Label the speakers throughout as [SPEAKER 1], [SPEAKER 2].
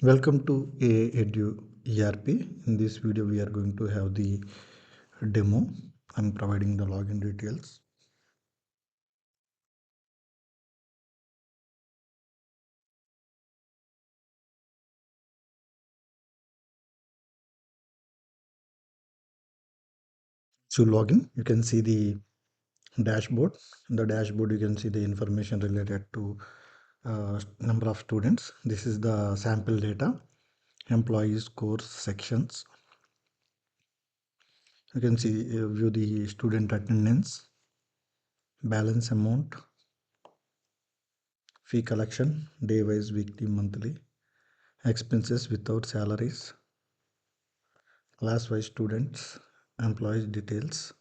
[SPEAKER 1] Welcome to EDU ERP. In this video, we are going to have the demo. I'm providing the login details. So login, you can see the dashboard. In the dashboard, you can see the information related to number of students. This is the sample data, employees, course, sections. You can see view the student attendance, balance amount, fee collection, day-wise, weekly, monthly, expenses without salaries, class-wise students, employees details,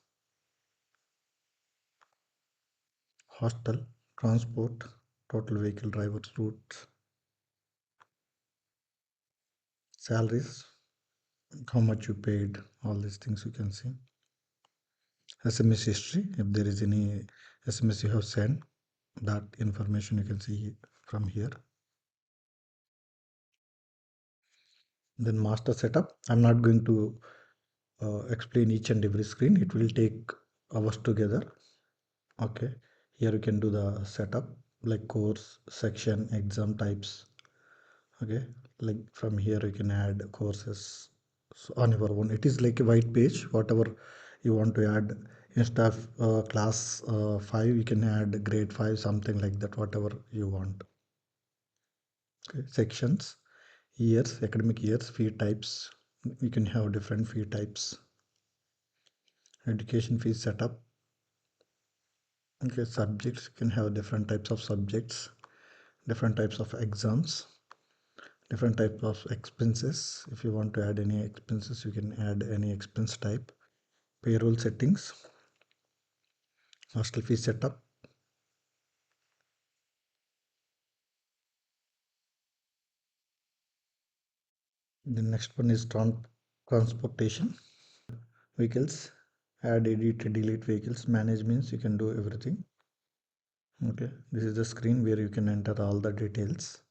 [SPEAKER 1] hostel, transport, total vehicle drivers, routes, salaries, how much you paid, all these things you can see. SMS history, if there is any SMS you have sent, that information you can see from here. Then master setup. I'm not going to explain each and every screen. It will take hours together. Okay, here you can do the setup like course, section, exam types. Okay, like from here you can add courses on your own. It is like a white page, whatever you want to add. Instead of class 5, you can add grade 5, something like that, whatever you want. Okay. Sections, years, academic years, fee types. You can have different fee types. Education fee setup. Okay, subjects, you can have different types of subjects, different types of exams, different types of expenses. If you want to add any expenses, you can add any expense type. Payroll settings, hostel fee setup. The next one is transportation, vehicles, add, edit, delete vehicles. Manage means you can do everything. Okay, this is the screen where you can enter all the details.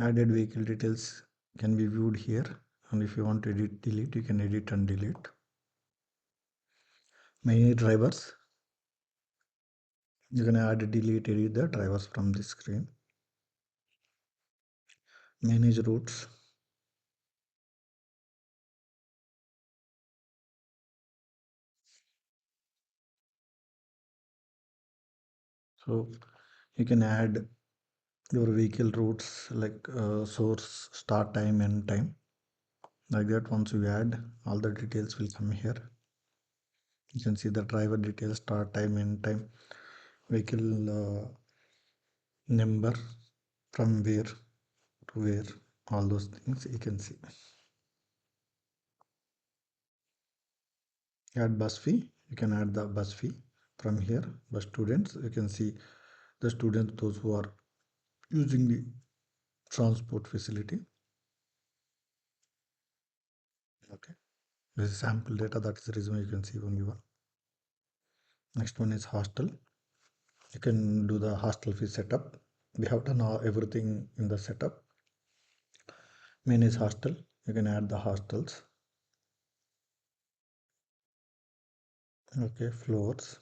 [SPEAKER 1] Added vehicle details can be viewed here, and if you want to edit, delete, you can edit and delete. Many drivers, you can add, delete, edit the drivers from this screen. Manage routes, so you can add your vehicle routes like source, start time, end time, like that. Once you add, all the details will come here. You can see the driver details, start time, end time, vehicle number, from where to where, all those things you can see. Add bus fee, you can add the bus fee from here. Bus students, you can see the students, those who are using the transport facility. Okay, this is sample data, that is the reason you can see only one. Next one is hostel. You can do the hostel fee setup. We have done everything in the setup. Main is hostel, you can add the hostels. Okay, floors,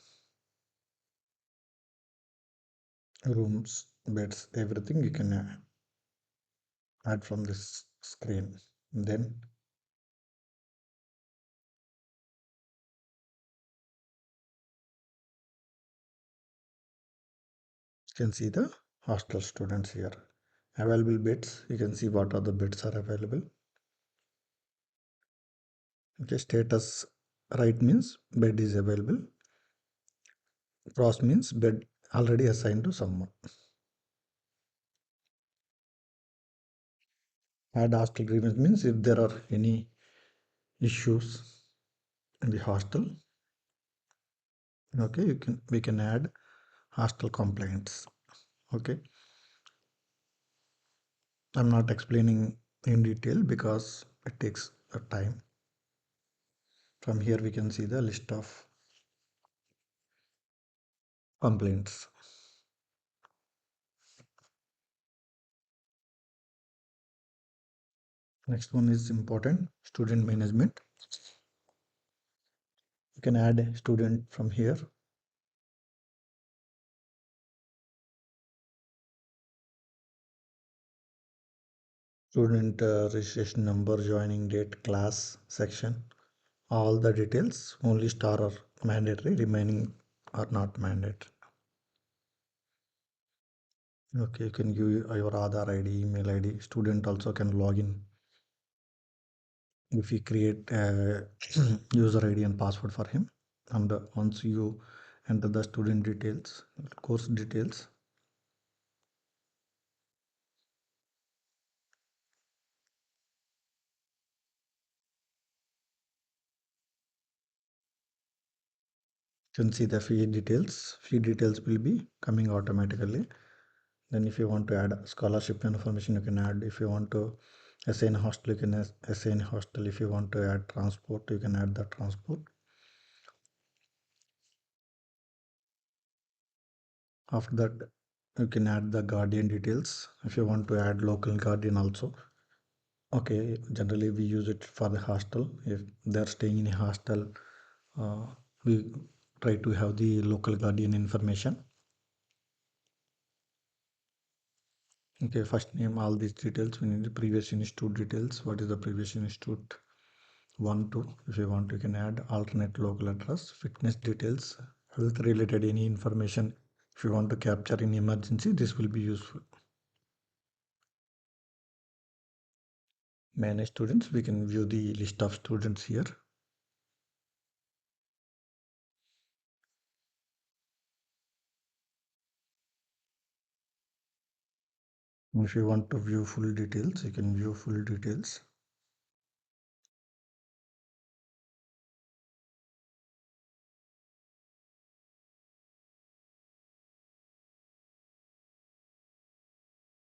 [SPEAKER 1] rooms, beds, everything you can add from this screen. Then you can see the hostel students here. Available beds, you can see what are the beds are available. Okay, status right means bed is available. Cross means bed already assigned to someone. Add hostel grievance means if there are any issues in the hostel, okay, we can add hostel complaints. Okay, I'm not explaining in detail because it takes a time. From here we can see the list of complaints. Next one is important, student management. You can add a student from here. Student registration number, joining date, class, section, all the details. Only star are mandatory, remaining are not mandatory. Okay, you can give your Aadhaar ID, email ID. Student also can log in if you create a user ID and password for him. And once you enter the student details, course details, you can see the fee details. Fee details will be coming automatically. Then if you want to add scholarship information, you can add. If you want to assign hostel, you can assign hostel. If you want to add transport, you can add the transport. After that, you can add the guardian details. If you want to add local guardian also. Okay, generally we use it for the hostel. If they're staying in a hostel, uh, we try to have the local guardian information. Okay, first name, all these details. We need the previous institute details. What is the previous institute? 1, 2. If you want, you can add alternate local address, fitness details, health related any information. If you want to capture in emergency, this will be useful. Manage students, we can view the list of students here. If you want to view full details, you can view full details.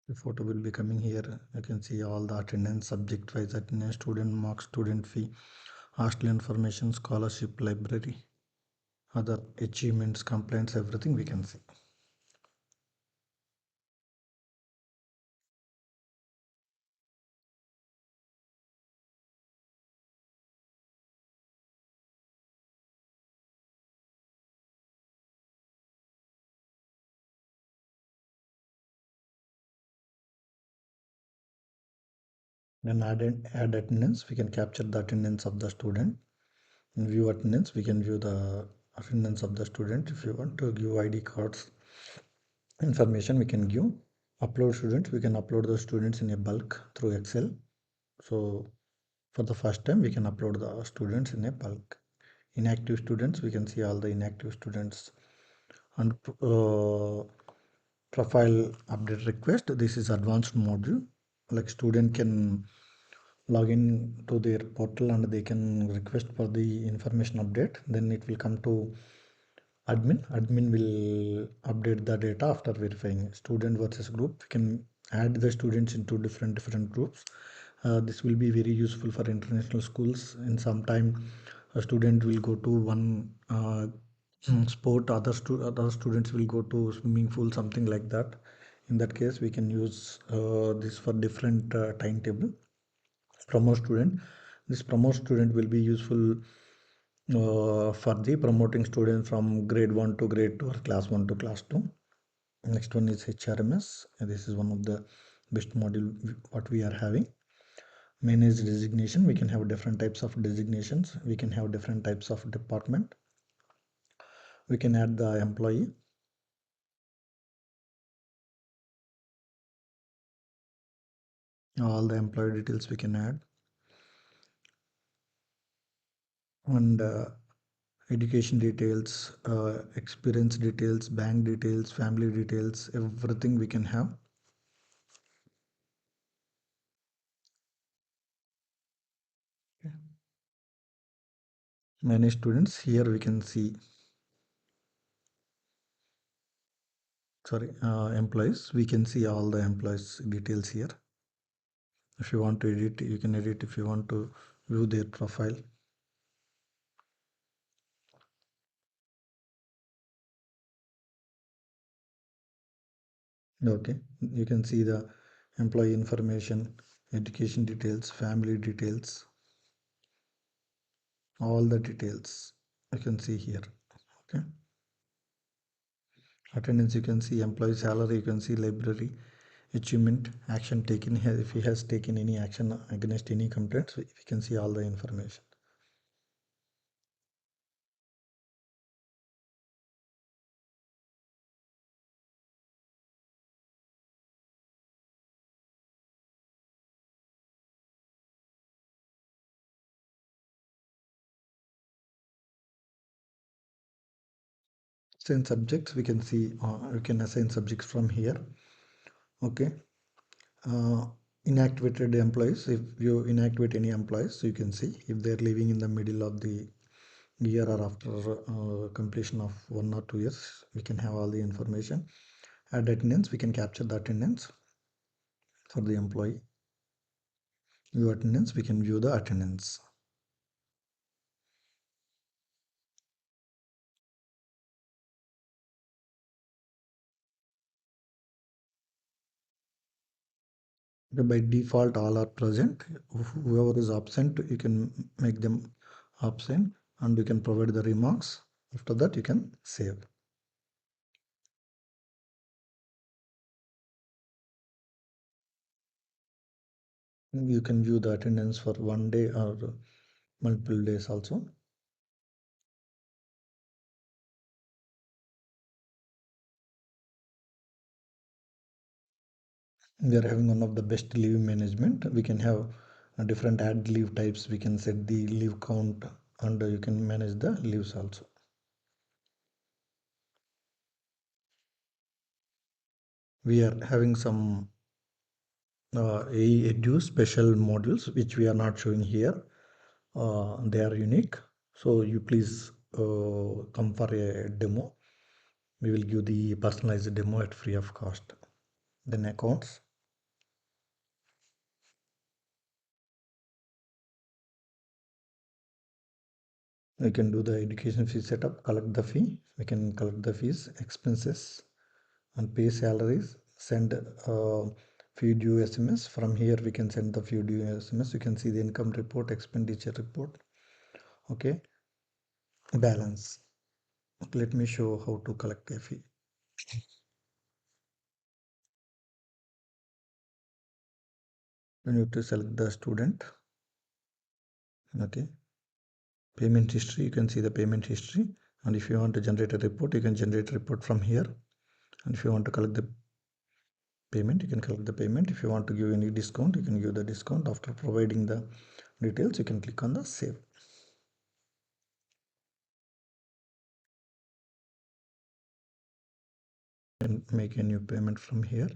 [SPEAKER 1] The photo will be coming here. You can see all the attendance, subject wise attendance, student marks, student fee, hostel information, scholarship, library, other achievements, complaints, everything we can see. Then add attendance, we can capture the attendance of the student. In view attendance, we can view the attendance of the student. If you want to give ID cards information, we can give. Upload students, we can upload the students in a bulk through Excel. So for the first time, we can upload the students in a bulk. Inactive students, we can see all the inactive students. And profile update request, this is advanced module. Like student can log in to their portal and they can request for the information update. Then it will come to admin will update the data after verifying. Student versus group, we can add the students into different groups. This will be very useful for international schools. In some time a student will go to one sport, other students will go to swimming pool, something like that. In that case we can use this for different timetable. Promote student, this promote student will be useful for the promoting students from grade 1 to grade 2 or class 1 to class 2. Next one is HRMS. This is one of the best module what we are having. Manage designation, we can have different types of designations, we can have different types of department, we can add the employee, all the employee details we can add, and education details, experience details, bank details, family details, everything we can have. Many students, here we can see, sorry, employees, we can see all the employees details here. If you want to edit, you can edit. If you want to view their profile, Okay, you can see the employee information, education details, family details, all the details you can see here. Okay, attendance, you can see employee salary, you can see library, achievement, action taken here. If he has taken any action against any complaints, we can see all the information. Assign subjects, we can see we can assign subjects from here. Okay, uh, inactivated employees, if you inactivate any employees, so you can see if they're living in the middle of the year or after completion of 1 or 2 years, we can have all the information. Add attendance, we can capture the attendance for the employee. View attendance, we can view the attendance. Okay, by default all are present. Whoever is absent, you can make them absent and you can provide the remarks. After that you can save. You can view the attendance for 1 day or multiple days also. We are having one of the best leave management. We can have different add leave types. We can set the leave count and you can manage the leaves also. We are having some EDU special modules which we are not showing here. They are unique. So you please come for a demo. We will give the personalized demo at free of cost. Then accounts. We can do the education fee setup, collect the fee. We can collect the fees, expenses, and pay salaries. Send few due SMS. From here we can send the few due SMS. You can see the income report, expenditure report. Okay, balance. Let me show how to collect a fee. You need to select the student. Okay, payment history, you can see the payment history, and if you want to generate a report, you can generate a report from here. And if you want to collect the payment, you can collect the payment. If you want to give any discount, you can give the discount. After providing the details, you can click on the save and make a new payment from here.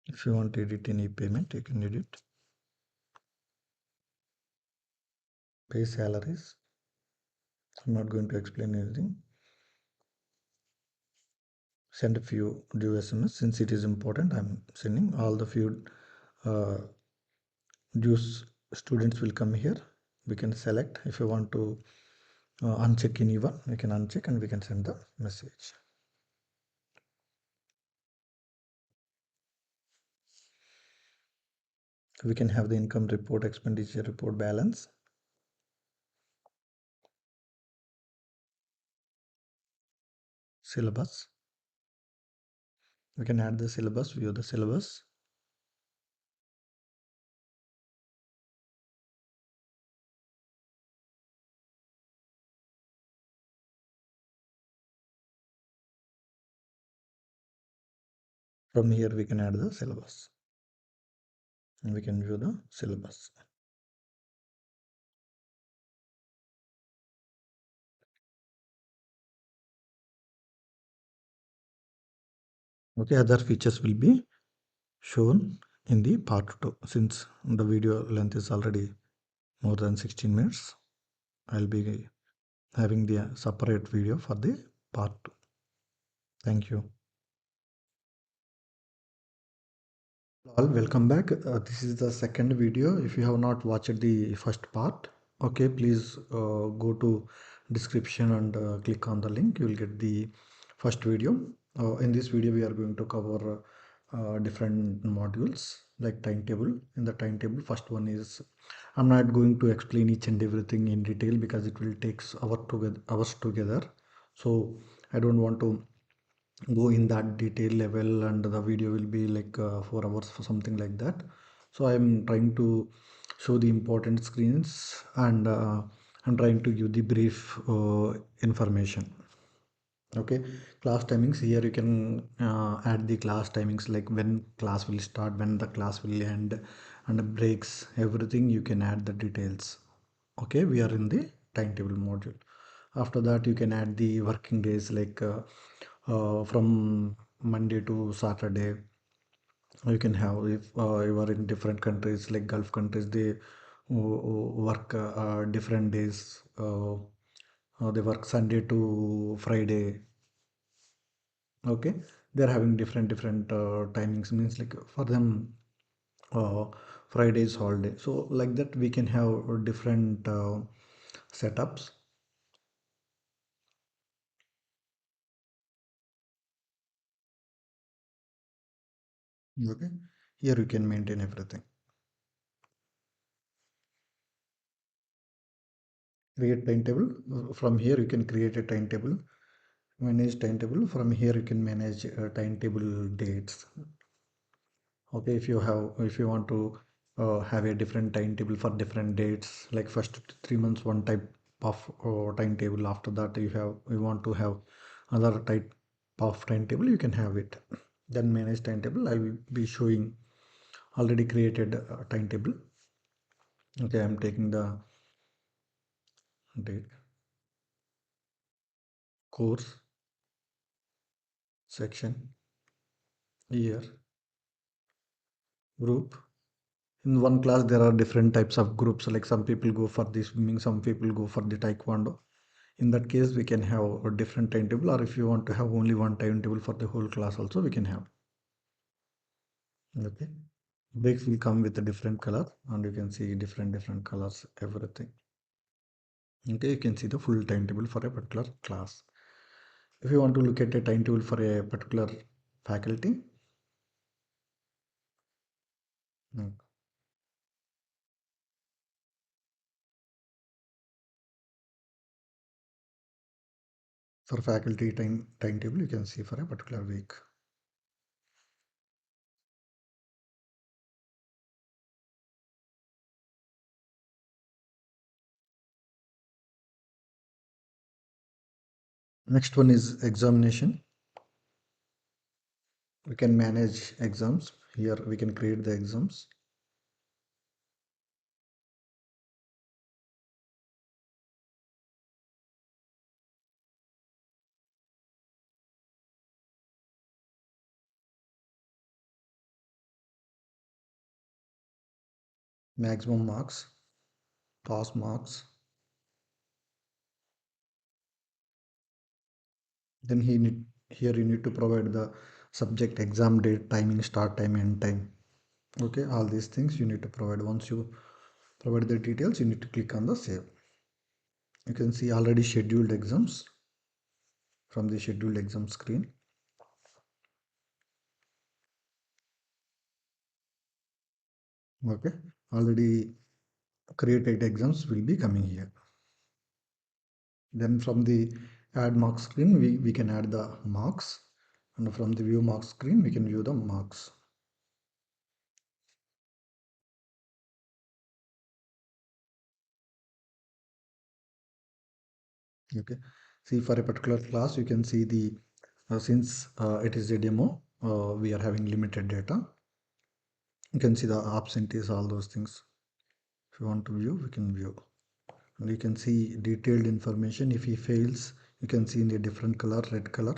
[SPEAKER 1] If you want to edit any payment, you can edit. Pay salaries. I'm not going to explain anything. Send a few due SMS. Since it is important, I'm sending all the few uh, due students will come here. We can select. If you want to uncheck anyone, we can uncheck and we can send the message. We can have the income report, expenditure report, balance. Syllabus. We can add the syllabus, view the syllabus. From here we can add the syllabus and we can view the syllabus. Okay, other features will be shown in the part 2. Since the video length is already more than 16 minutes, I'll be having the separate video for the part 2. Thank you. All welcome back. This is the second video. If you have not watched the first part, Okay, please go to description and click on the link. You will get the first video. In this video, we are going to cover different modules like timetable. In the timetable, first one is, I'm not going to explain each and everything in detail because it will take hours together. So I don't want to go in that detail level, and the video will be like 4 hours for something like that. So I'm trying to show the important screens, and I'm trying to give the brief information. Okay, class timings. Here you can add the class timings, like when class will start, when the class will end, and the breaks, everything you can add the details. Okay, we are in the timetable module. After that, you can add the working days, like from Monday to Saturday. You can have, if you are in different countries like Gulf countries, they work different days. They work Sunday to Friday. Okay, they're having different timings, means like for them uh, Friday is holiday. So like that we can have different setups. Okay, here you can maintain everything. Create timetable. From here you can create a timetable. Manage timetable. From here you can manage timetable dates. Okay, if you want to have a different timetable for different dates, like first 3 months one type of timetable, after that you want to have another type of timetable, you can have it. Then manage timetable, I will be showing already created timetable. Okay, I'm taking the date, course, section, year, group. In one class there are different types of groups, like some people go for the swimming, some people go for the taekwondo. In that case we can have a different timetable, or if you want to have only one timetable for the whole class also we can have. Okay, breaks will come with a different color, and you can see different colors, everything. Okay, you can see the full timetable for a particular class. If you want to look at a timetable for a particular faculty, mm, for faculty timetable you can see for a particular week. Next one is examination. We can manage exams. Here we can create the exams. Maximum marks, pass marks. Then here you need to provide the subject, exam date, timing, start time, end time. Okay, all these things you need to provide. Once you provide the details, you need to click on the save. You can see already scheduled exams from the scheduled exam screen. Okay, already created exams will be coming here. Then from the add marks screen, we can add the marks, and from the view marks screen, we can view the marks. Okay, see for a particular class, you can see the since it is a demo, we are having limited data. You can see the absentees, all those things. If you want to view, we can view. And you can see detailed information. If he fails, you can see in a different color, red color.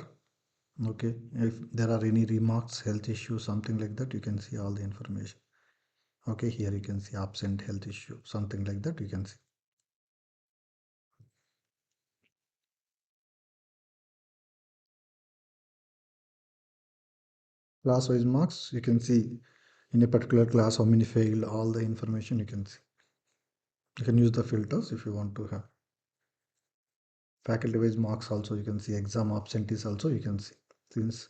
[SPEAKER 1] Okay, if there are any remarks, health issues, something like that, you can see all the information. Okay, here you can see absent, health issue, something like that you can see. Class wise marks, you can see in a particular class how many failed, all the information you can see. You can use the filters if you want to have faculty wise marks also. You can see exam absentees also. You can see, since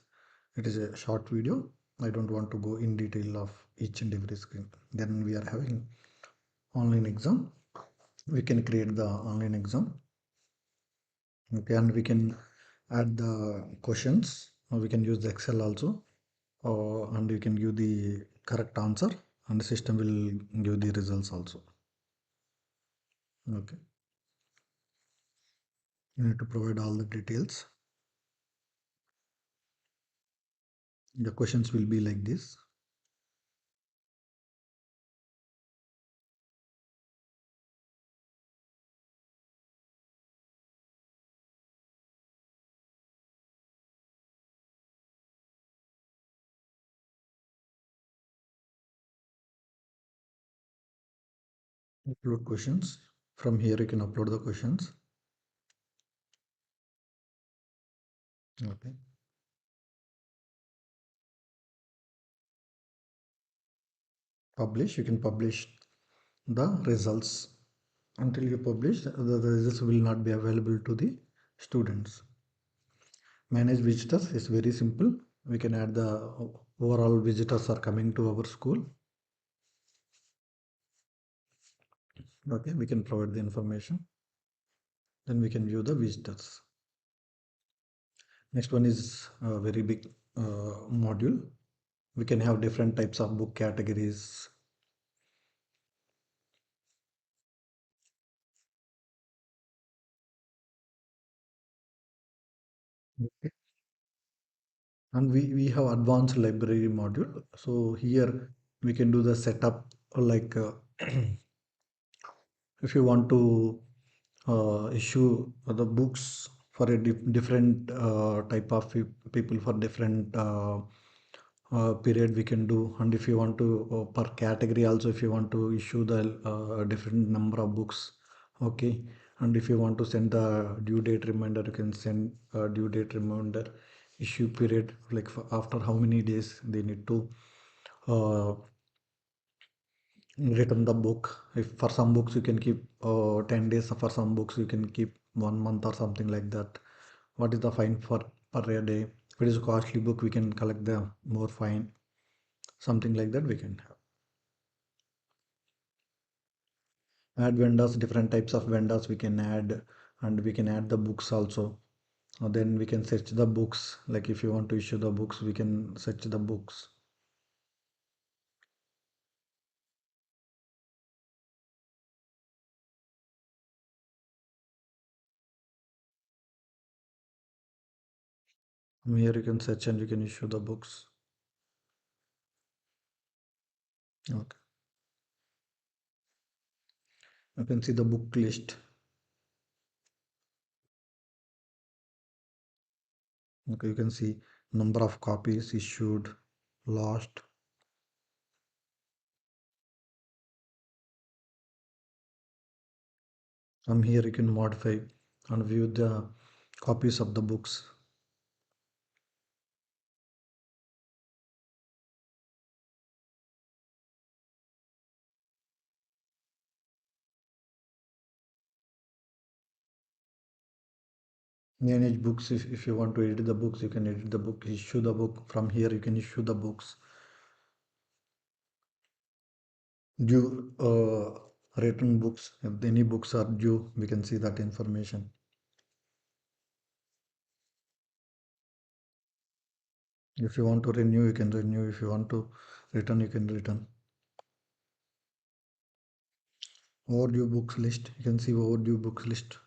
[SPEAKER 1] it is a short video, I don't want to go in detail of each and every screen. Then we are having online exam. We can create the online exam. Okay, and we can add the questions, or we can use the Excel also, and you can give the correct answer, and the system will give the results also. Okay, you need to provide all the details. The questions will be like this. Upload questions. From here you can upload the questions. Okay. Publish. You can publish the results. Until you publish, the results will not be available to the students. Manage visitors is very simple. We can add the overall visitors are coming to our school. Okay, we can provide the information. Then we can view the visitors. Next one is a very big module. We can have different types of book categories. Okay. And we have advanced library module. So here we can do the setup, like if you want to issue the books for a different type of people for different period, we can do. And if you want to per category also, if you want to issue the different number of books. Okay, and if you want to send the due date reminder, you can send due date reminder, issue period, like for after how many days they need to uh, return the book. If for some books you can keep 10 days, for some books you can keep 1 month or something like that. What is the fine for per a day? If it is a costly book, we can collect the more fine, something like that we can have. Add vendors, different types of vendors we can add, and we can add the books also. Then we can search the books, like if you want to issue the books, we can search the books. Here you can search and you can issue the books. Okay, you can see the book list. Okay, you can see number of copies issued, lost. From here you can modify and view the copies of the books. Manage books. If you want to edit the books, you can edit the book, issue the book. From here you can issue the books. Due return books. If any books are due, we can see that information. If you want to renew, you can renew. If you want to return, you can return. Overdue books list. You can see overdue books list.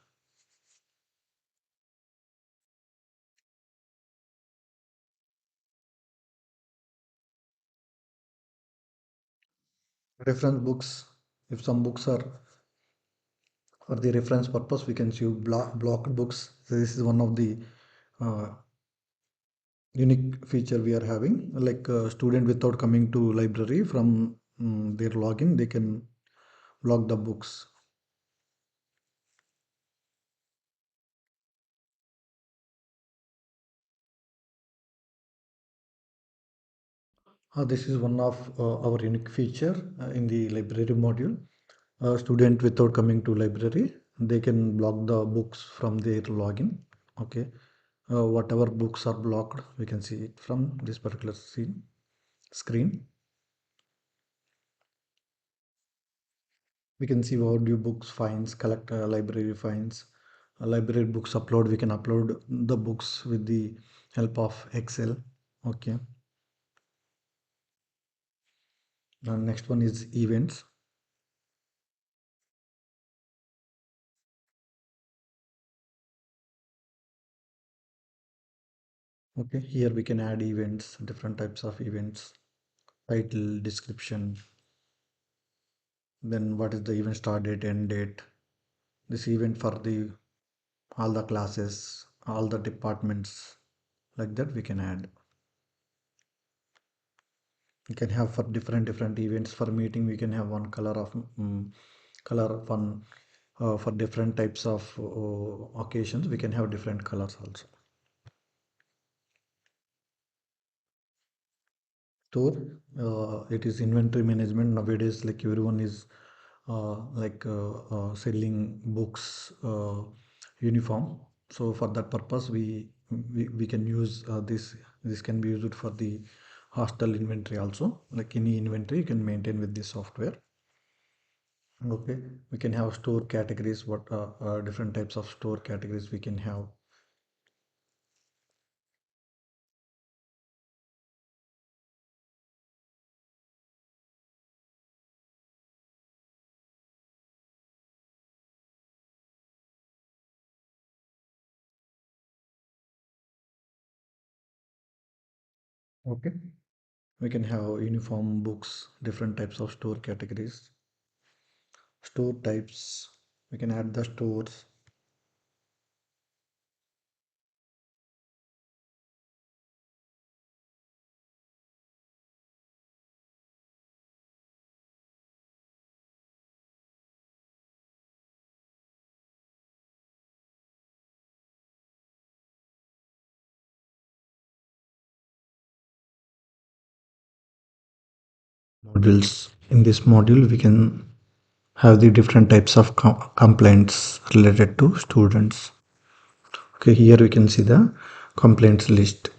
[SPEAKER 1] Reference books. If some books are for the reference purpose, we can see blocked books. So this is one of the uh, unique feature we are having. Like a student without coming to library from their login, they can block the books. This is one of our unique feature in the library module. A student without coming to library, they can block the books from their login. Okay, whatever books are blocked, we can see it from this particular screen. We can see audio books fines, collect library fines, library books upload. We can upload the books with the help of Excel. Okay, the next one is events. Okay, here we can add events, different types of events, title, description, then what is the event start date, end date, this event for the all the classes, all the departments, like that we can add. We can have for different events. For meeting we can have one color of color one, for different types of occasions we can have different colors also. Store, it is inventory management nowadays, like everyone is selling books uniform. So for that purpose we can use this can be used for the hostel inventory also, like any inventory you can maintain with this software. Okay, we can have store categories, what different types of store categories we can have. Okay, we can have uniform books, different types of store categories, store types, we can add the stores. Modules, in this module we can have the different types of complaints related to students. Okay, here we can see the complaints list.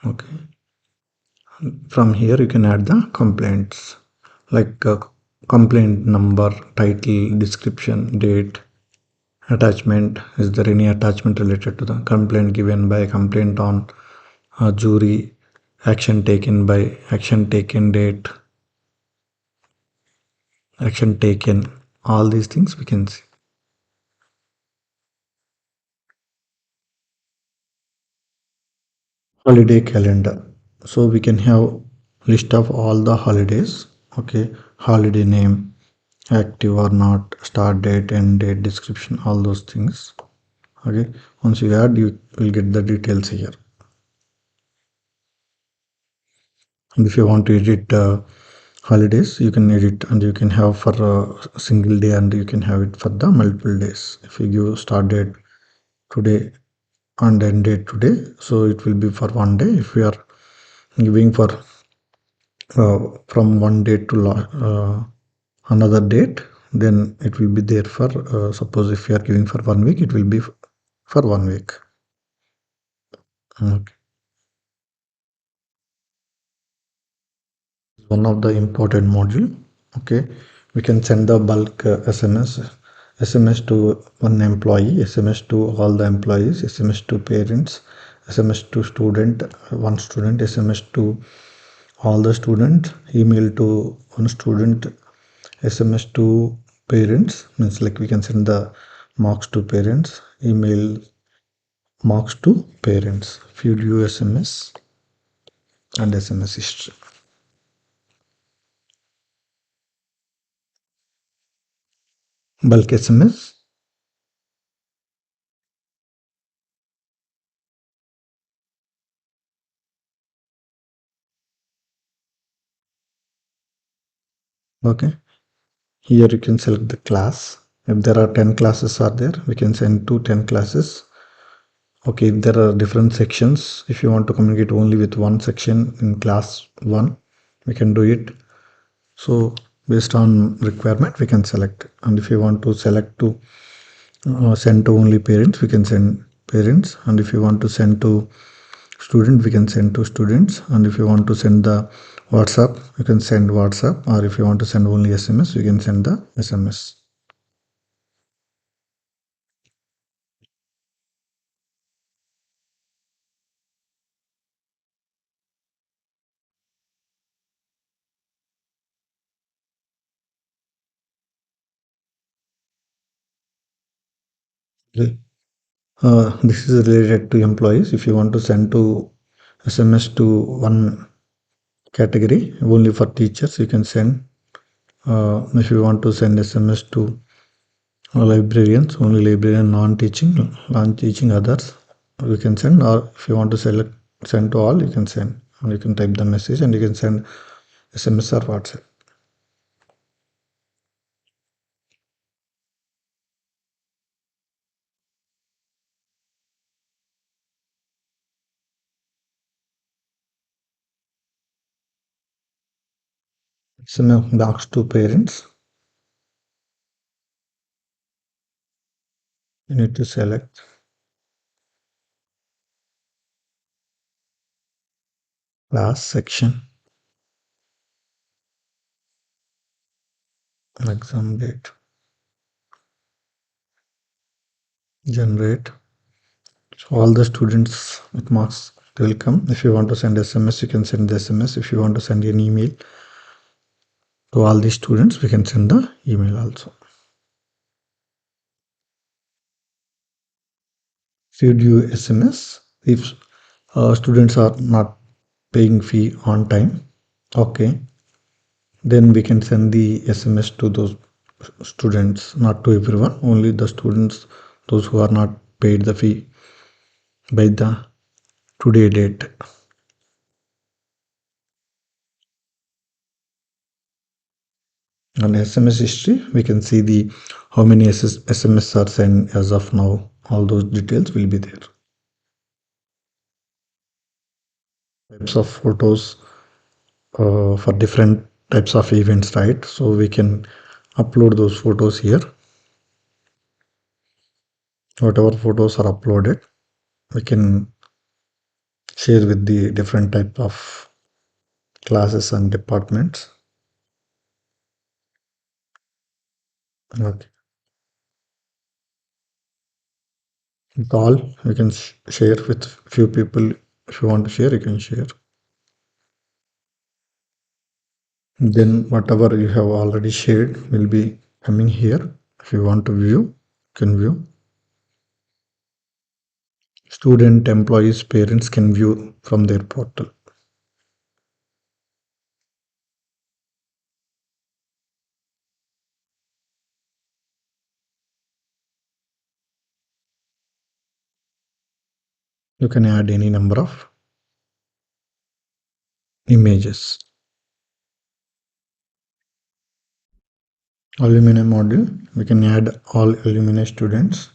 [SPEAKER 1] Okay, from here you can add the complaints, like complaint number, title, description, date, attachment. Is there any attachment related to the complaint given by, complaint on, jury, action taken by, action taken date, action taken, all these things we can see. Holiday calendar, so we can have list of all the holidays. Okay, holiday name, active or not, start date, end date, description, all those things. Okay, once you add you will get the details here. And if you want to edit holidays, you can edit, and you can have for a single day and you can have it for the multiple days. If you give start date today and end date today, so it will be for one day. If we are giving for from one date to another date, then it will be there for suppose if you are giving for 1 week, it will be for 1 week. Okay. One of the important module. Okay, we can send the bulk SMS to one employee, SMS to all the employees, SMS to parents, SMS to student, one student, SMS to all the students, email to one student, SMS to parents, means like we can send the marks to parents, email marks to parents, video SMS and SMS history. Bulk SMS. Okay, here you can select the class. If there are 10 classes are there, we can send to 10 classes. Okay, if there are different sections, if you want to communicate only with one section in class 1, we can do it. So based on requirement we can select. And if you want to select to send to only parents, we can send parents. And if you want to send to student, we can send to students. And if you want to send the WhatsApp, you can send WhatsApp. Or if you want to send only SMS, you can send the SMS. This is related to employees. If you want to send to SMS to one category only for teachers, you can send. If you want to send SMS to librarians, only librarian, non-teaching others, you can send. Or if you want to send to all, you can send. And you can type the message and you can send SMS or WhatsApp. SMS belongs to parents. You need to select class section, exam date, generate. So all the students with marks will come. If you want to send SMS, you can send the SMS. If you want to send an email to all the students, we can send the email also. Should you SMS if students are not paying fee on time? Okay, then we can send the SMS to those students, not to everyone, only the students, those who are not paid the fee by the today date. On SMS history, we can see the how many SMS are sent as of now. All those details will be there. Types of photos for different types of events, right? So we can upload those photos here. Whatever photos are uploaded, we can share with the different type of classes and departments. Okay. With all, we can share with few people. If you want to share, you can share. Then whatever you have already shared will be coming here. If you want to view, you can view. Student, employees, parents can view from their portal. You can add any number of images. Alumni module, we can add all alumni students.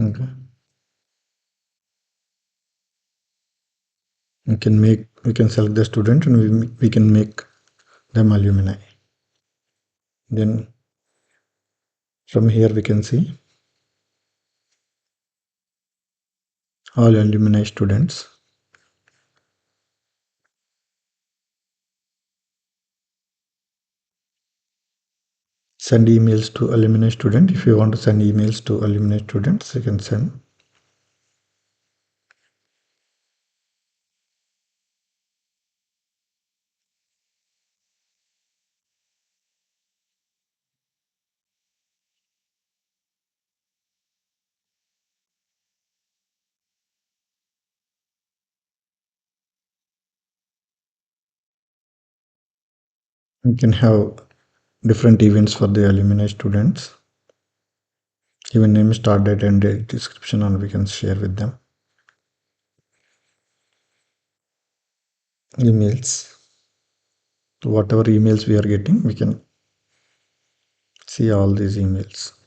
[SPEAKER 1] Okay. We can select the student and we can make them alumni. Then from here we can see all alumni students. Send emails to alumni student. If you want to send emails to alumni students, you can send. You can have different events for the alumni students. Even name, start date, and date, description, and we can share with them. Emails. Whatever emails we are getting, we can see all these emails.